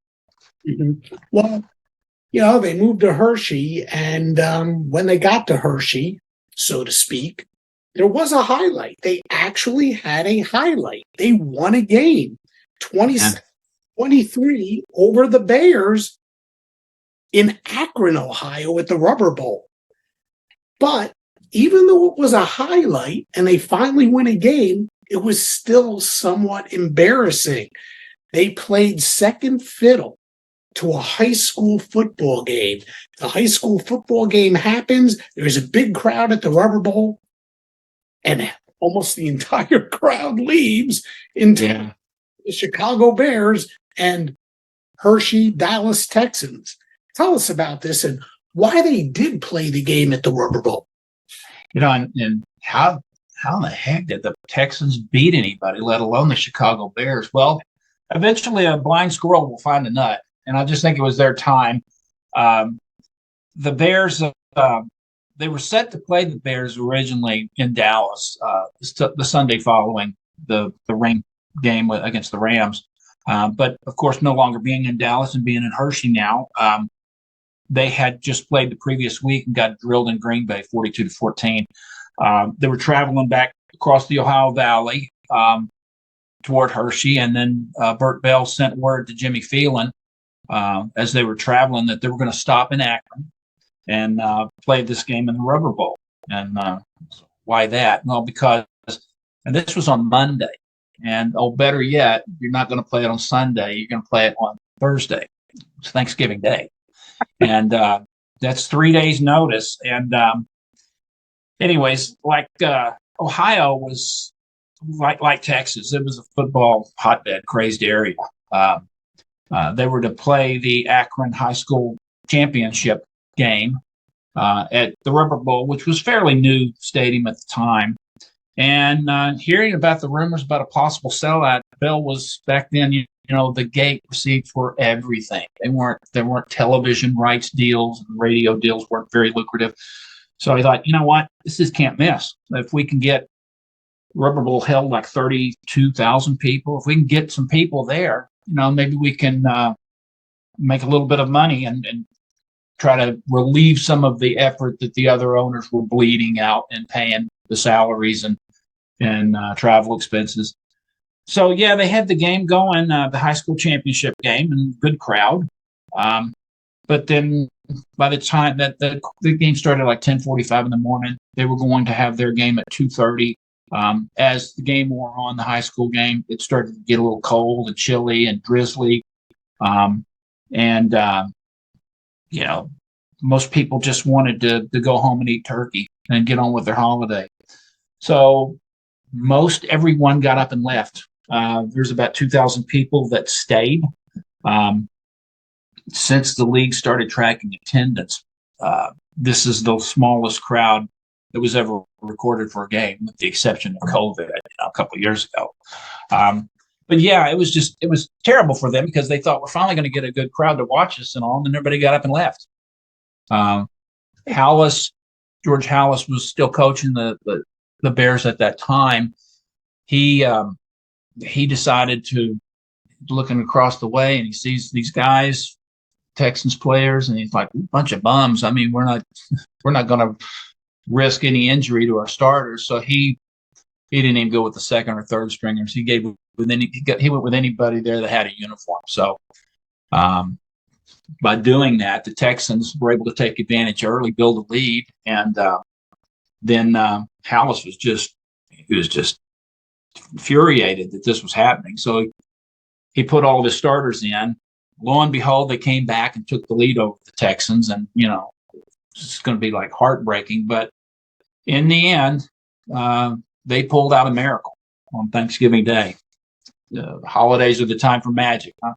Well, you know, they moved to Hershey, and when they got to Hershey, so to speak, there was a highlight. They actually had a highlight. They won a game, 27-23 over the Bears in Akron, Ohio at the Rubber Bowl. But even though it was a highlight and they finally win a game, it was still somewhat embarrassing. They played second fiddle to a high school football game. The high school football game happens. There's a big crowd at the Rubber Bowl, and almost the entire crowd leaves into the Chicago Bears and Hershey, Dallas Texans. Tell us about this and why they did play the game at the Rubber Bowl. And how in the heck did the Texans beat anybody, let alone the Chicago Bears? Well, eventually a blind squirrel will find a nut, and I just think it was their time. The Bears, they were set to play the Bears originally in Dallas the Sunday following the rain game against the Rams. But, of course, no longer being in Dallas and being in Hershey now, they had just played the previous week and got drilled in Green Bay 42-14. They were traveling back across the Ohio Valley toward Hershey, and then Burt Bell sent word to Jimmy Phelan as they were traveling that they were going to stop in Akron and play this game in the Rubber Bowl. And why that? Well, because and this was on Monday. And, better yet, you're not going to play it on Sunday. You're going to play it on Thursday. It's Thanksgiving Day. And that's 3 days' notice. And anyways, Ohio was like Texas. It was a football hotbed, crazed area. They were to play the Akron High School Championship game at the Rubber Bowl, which was fairly new stadium at the time. And hearing about the rumors about a possible sellout, Bill was back then, the gate receipts were everything. There weren't television rights deals, and radio deals weren't very lucrative. So I thought, you know what, this is can't miss. If we can get Rubber Bowl held like 32,000 people, if we can get some people there, maybe we can make a little bit of money and try to relieve some of the effort that the other owners were bleeding out and paying the salaries and travel expenses. So, they had the game going, the high school championship game, and good crowd. But then by the time that the game started like 10:45 in the morning, they were going to have their game at 2:30. As the game wore on, the high school game, it started to get a little cold and chilly and drizzly. Most people just wanted to go home and eat turkey and get on with their holiday. So most everyone got up and left. There's about 2,000 people that stayed. Since the league started tracking attendance, this is the smallest crowd that was ever recorded for a game, with the exception of COVID a couple of years ago. But it was terrible for them because they thought we're finally going to get a good crowd to watch us and all, and then everybody got up and left. George Halas was still coaching the Bears at that time. He decided to, looking across the way, and he sees these guys, Texans players, and he's like, a bunch of bums. I mean, we're not going to risk any injury to our starters. So he didn't even go with the second or third stringers. He went with anybody there that had a uniform. So by doing that, the Texans were able to take advantage early, build a lead, and then Halas was just infuriated that this was happening. So he put all of his starters in. Lo and behold, they came back and took the lead over the Texans, and it's going to be like heartbreaking. But in the end, they pulled out a miracle on Thanksgiving Day. Holidays are the time for magic, huh?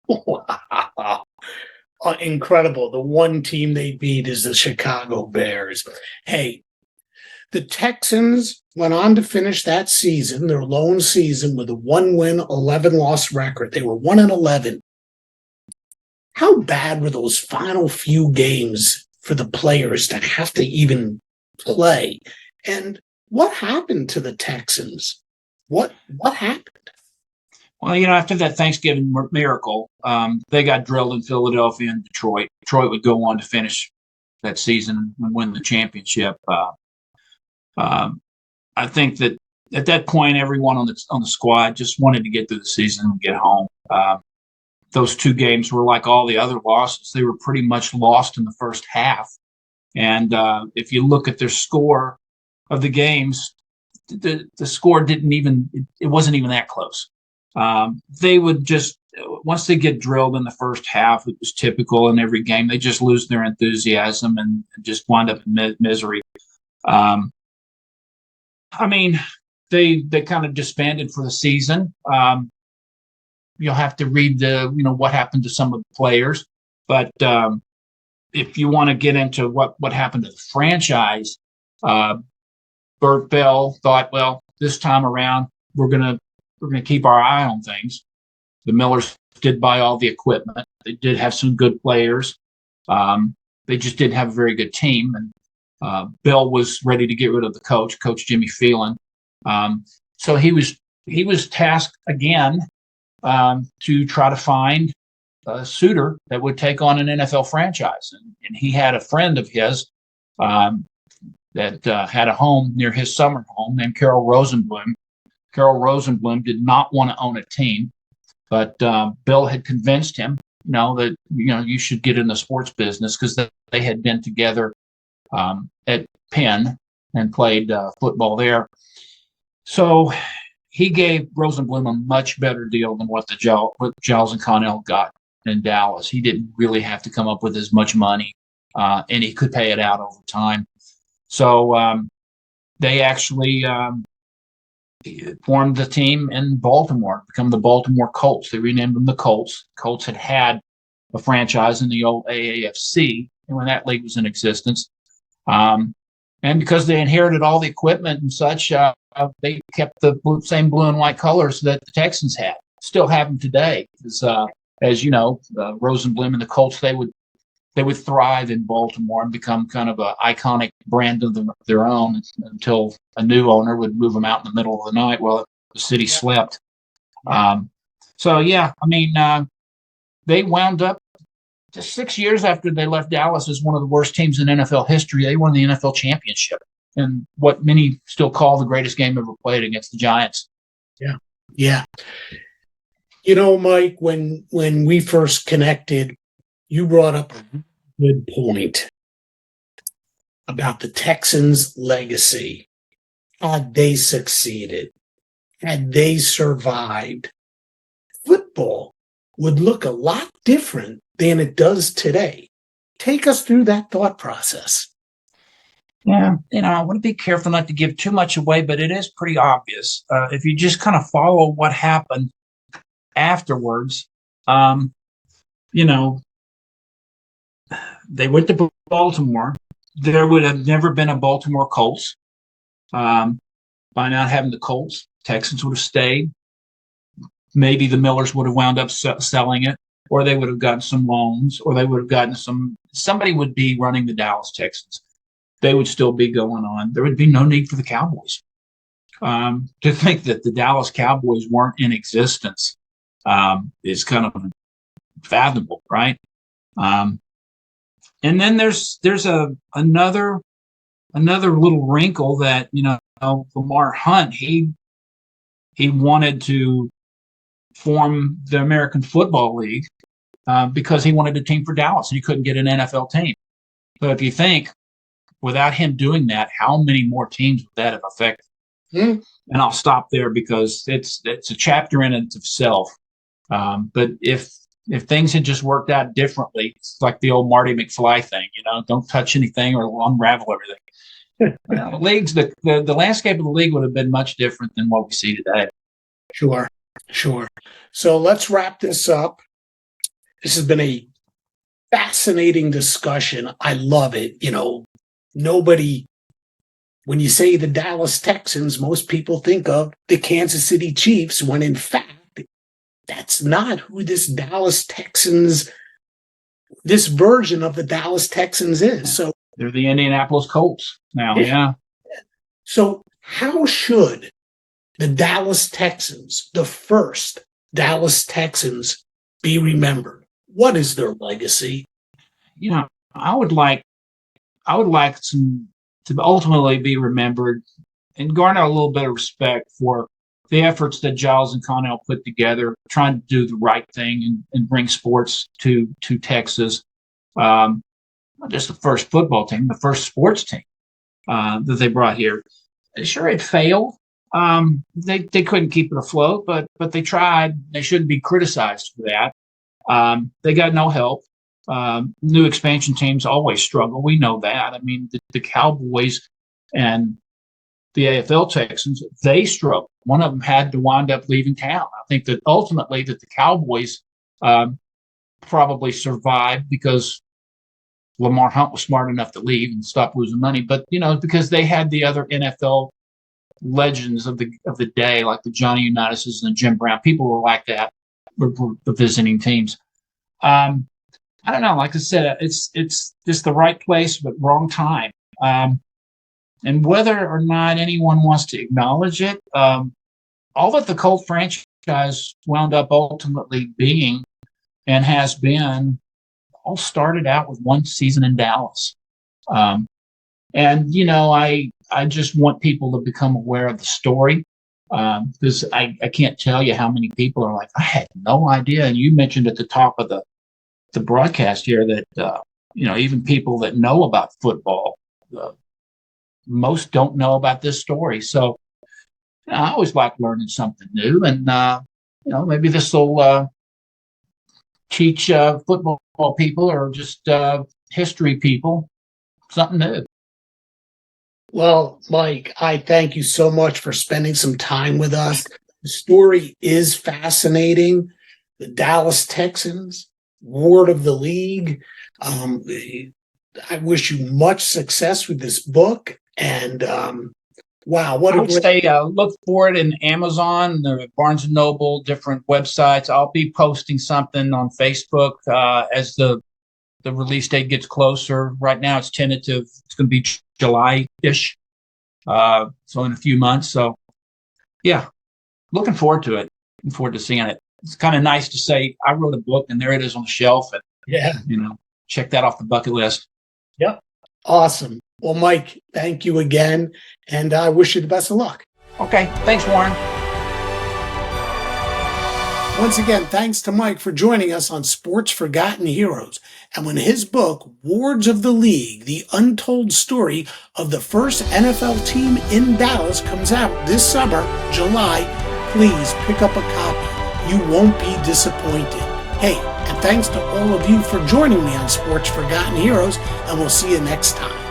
Wow. Incredible. The one team they beat is the Chicago Bears. Hey, the Texans went on to finish that season, their lone season, with a 1-win, 11-loss record. They were 1-11. How bad were those final few games for the players to have to even play? And what happened to the Texans? What happened? Well, after that Thanksgiving miracle, they got drilled in Philadelphia and Detroit. Detroit would go on to finish that season and win the championship. I think that at that point, everyone on the squad just wanted to get through the season and get home. Those two games were like all the other losses. They were pretty much lost in the first half. And if you look at their score of the games, the score it wasn't even that close. They would just, once they get drilled in the first half, it was typical in every game. They just lose their enthusiasm and just wind up in misery. I mean, they kind of disbanded for the season. You'll have to read what happened to some of the players, but if you want to get into what happened to the franchise, Bert Bell thought, well, this time around we're gonna keep our eye on things. The Millers did buy all the equipment. They did have some good players. They just didn't have a very good team, and Bill was ready to get rid of the Coach Jimmy Phelan. So he was tasked again to try to find a suitor that would take on an NFL franchise. And he had a friend of his that had a home near his summer home named Carol Rosenblum. Carol Rosenblum did not want to own a team, but Bill had convinced him, that, you should get in the sports business, because they had been together at Penn and played football there. So he gave Rosenblum a much better deal than what Giles and Connell got in Dallas. He didn't really have to come up with as much money, and he could pay it out over time. So they actually formed the team in Baltimore, become the Baltimore Colts. They renamed them the Colts. Colts had a franchise in the old AAFC, and when that league was in existence. And because they inherited all the equipment and such, they kept the same blue and white colors that the Texans had. Still have them today. As you know, Rosenblum and the Colts, they would thrive in Baltimore and become kind of an iconic brand of their own until a new owner would move them out in the middle of the night while the city slept. They wound up just 6 years after they left Dallas as one of the worst teams in NFL history. They won the NFL championship in what many still call the greatest game ever played against the Giants. Yeah. Mike, when we first connected, you brought up a good point about the Texans' legacy. Had they succeeded, had they survived, football would look a lot different than it does today. Take us through that thought process. Yeah, I want to be careful not to give too much away, but it is pretty obvious. If you just kind of follow what happened afterwards, they went to Baltimore. There would have never been a Baltimore Colts. By not having the Colts, Texans would have stayed. Maybe the Millers would have wound up selling it, or they would have gotten some loans, or they would have gotten somebody would be running the Dallas Texans. They would still be going on. There would be no need for the Cowboys. To think that the Dallas Cowboys weren't in existence is kind of unfathomable, right? And then there's another little wrinkle that Lamar Hunt he wanted to form the American Football League because he wanted a team for Dallas and he couldn't get an NFL team. But if you think, without him doing that, how many more teams would that have affected? And I'll stop there because it's a chapter in and of itself. But if things had just worked out differently, it's like the old Marty McFly thing, don't touch anything or it'll unravel everything. The landscape of the league would have been much different than what we see today. Sure. So let's wrap this up. This has been a fascinating discussion. I love it. Nobody, when you say the Dallas Texans, most people think of the Kansas City Chiefs, when in fact, that's not who this version of the Dallas Texans is. So they're the Indianapolis Colts now. Yeah. So how should the Dallas Texans, the first Dallas Texans, be remembered? What is their legacy? I would like some to ultimately be remembered and garner a little bit of respect for the efforts that Giles and Connell put together, trying to do the right thing and bring sports to Texas. not just the first football team, the first sports team that they brought here. Sure, it failed. They couldn't keep it afloat, but they tried. They shouldn't be criticized for that. They got no help. New expansion teams always struggle. We know that. I mean, the Cowboys and the AFL Texans, they struggled. One of them had to wind up leaving town. I think that ultimately that the Cowboys probably survived because Lamar Hunt was smart enough to leave and stop losing money. But, because they had the other NFL legends of the day, like the Johnny Unitas and the Jim Brown. People were like that, were the visiting teams. I don't know. Like I said, it's just the right place, but wrong time. And whether or not anyone wants to acknowledge it, all that the Colt franchise wound up ultimately being and has been all started out with one season in Dallas. And, I just want people to become aware of the story because I can't tell you how many people are like, I had no idea. And you mentioned at the top of the broadcast here that, even people that know about football, most don't know about this story. So I always like learning something new. And, maybe this will teach football people or just history people something new. Well, Mike, I thank you so much for spending some time with us. The story is fascinating. The Dallas Texans, ward of the league. I wish you much success with this book. And wow, what I would say look for it in Amazon, Barnes & Noble, different websites. I'll be posting something on Facebook as the release date gets closer. Right now it's tentative. It's going to be July-ish, so in a few months. So, yeah, looking forward to it. Looking forward to seeing it. It's kind of nice to say I wrote a book and there it is on the shelf. And, check that off the bucket list. Yep. Awesome. Well, Mike, thank you again, and I wish you the best of luck. Okay. Thanks, Warren. Once again, thanks to Mike for joining us on Sports Forgotten Heroes. And when his book, Wards of the League, the Untold Story of the First NFL Team in Dallas, comes out this summer, July, please pick up a copy. You won't be disappointed. Hey, and thanks to all of you for joining me on Sports Forgotten Heroes, and we'll see you next time.